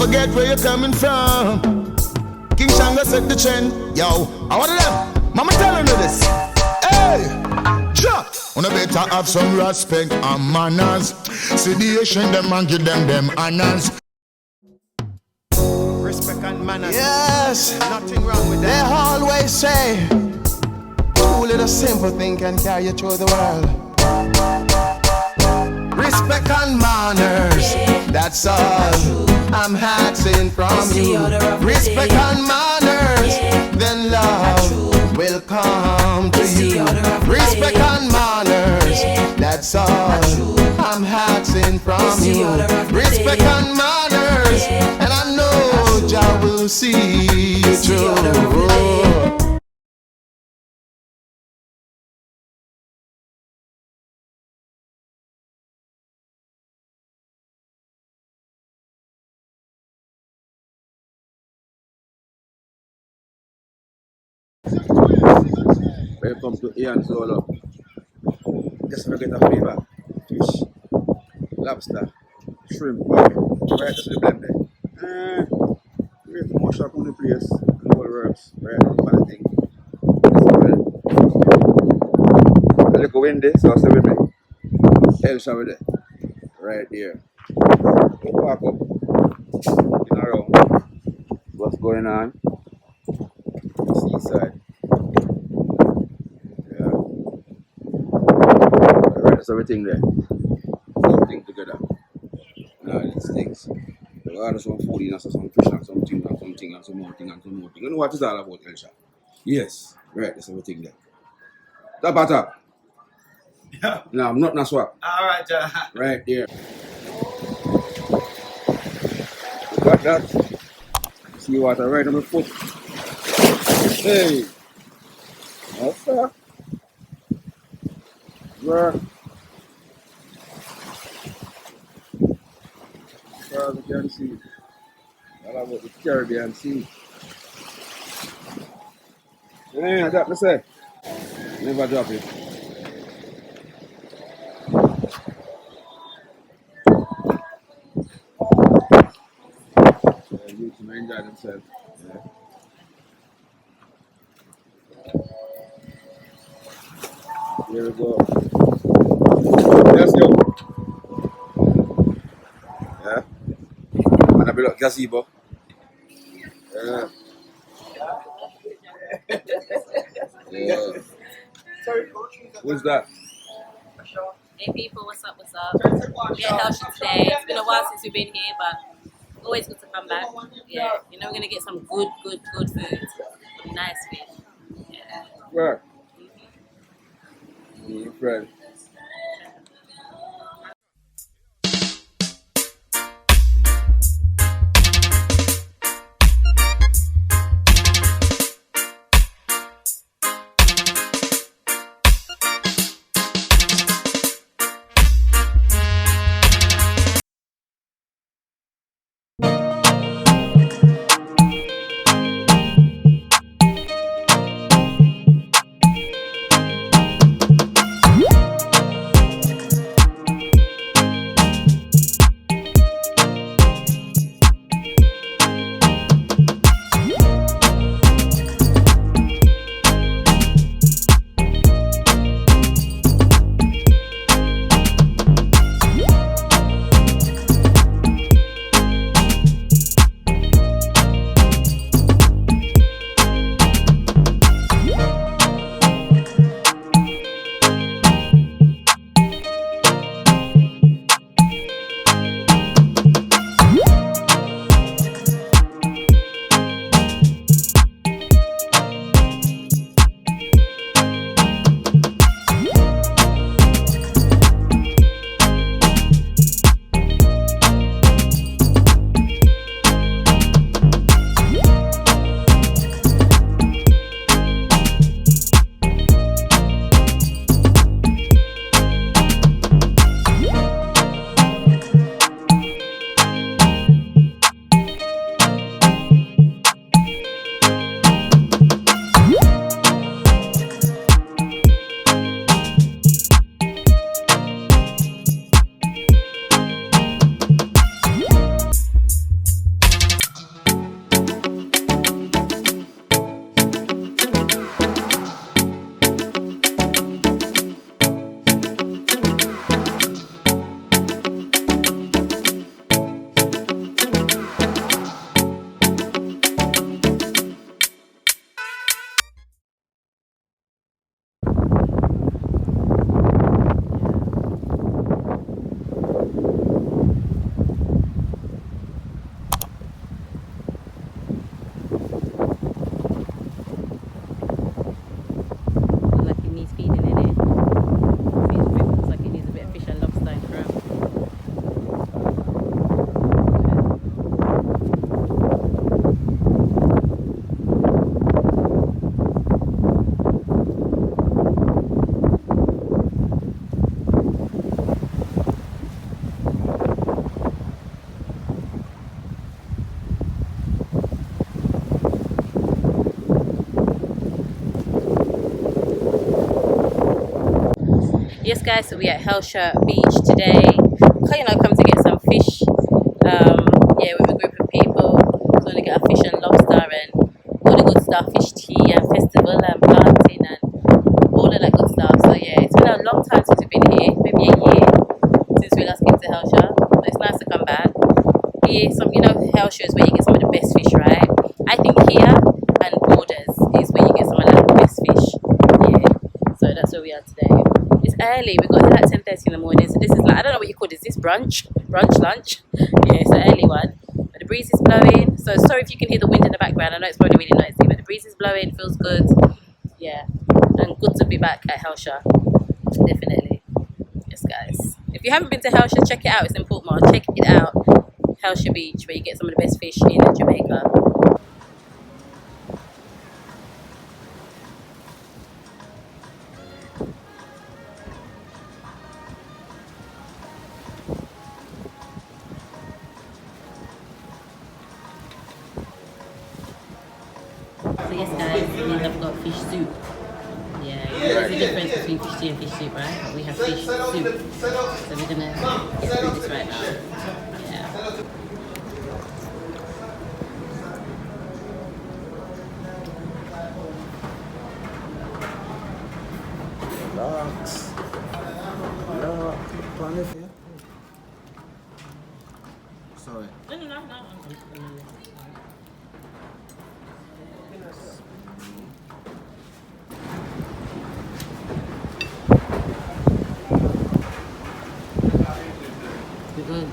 forget where you're coming from. King Shango set the trend. Yo, I want them. Mama telling you this. Hey, jump. Wanna better have some respect and manners. See the Asian them and give them honors. Respect and manners. Yes, Nothing wrong with they that. always say, too little simple thing can carry you through the world. Respect and manners, that's all I'm asking from you. Respect and manners, then love will come to you. Respect and manners, that's all I'm asking from you. Respect and manners, and I know Jah will see you through. Welcome to Ian Solo. Just gonna get a flavor. Fish, lobster, shrimp, right to the blend there. We're to mash up on the place, and all herbs, right? One thing. A little windy, so stay with me. Hellshire there. Right there. Walk up, looking around. What's going on? Seaside. Yeah. Right, that's everything there. Everything together. Now these things. There are some food in, some fish and something and something and some more thing and some more thing. You know what it's all about, Hellshire? Yes. Right, that's everything there. Top at top. Yeah. No, I'm not swap. Alright, John. Right there. You got that? See water right on my foot. Hey. What's that? Where? As far as you can see. All about the Caribbean Sea. Yeah, that me say. Never drop it. Youth may enjoy themselves. Yeah. Here we go. Let's go. Yeah. And a bit of gazebo. Yeah. Yeah. Who's that? Hey people, what's up, what's up? We're at Hellshire today. It's been a while since we've been here, but always good to come back. Yeah, you know we're gonna get some good food. Some nice fish. Yeah. Where? Your friend. Yes, guys, so we're at Hellshire Beach today. Come to get some fish. Yeah, with a group of people. So we're gonna get our fish and lobster and all the good stuff, fish tea and festival and planting and all of that good stuff. So yeah, it's been a long time since we've been here, maybe a year since we last came to Hellshire. So it's nice to come back. Here, Hellshire is where you get some of the best fish, right? I think here and Borders is where you get some of the best fish. Yeah, so that's where we are today. It's early. We got here at 10:30 in the morning. So this is like, I don't know what you call this. Is this brunch, lunch? Yeah, it's an early one. But the breeze is blowing. So sorry if you can hear the wind in the background. I know it's probably really noisy, but the breeze is blowing. Feels good. Yeah, and good to be back at Hellshire. Definitely. Yes, guys. If you haven't been to Hellshire, check it out. It's in Portmore. Check it out. Hellshire Beach, where you get some of the best fish in Jamaica. So yes, guys, we have got fish soup. Yeah, there's a difference between fish tea and fish soup, right? But we have fish soup. So we're gonna get through this right now. Yeah. Relax. Relax. Sorry. No. You're good.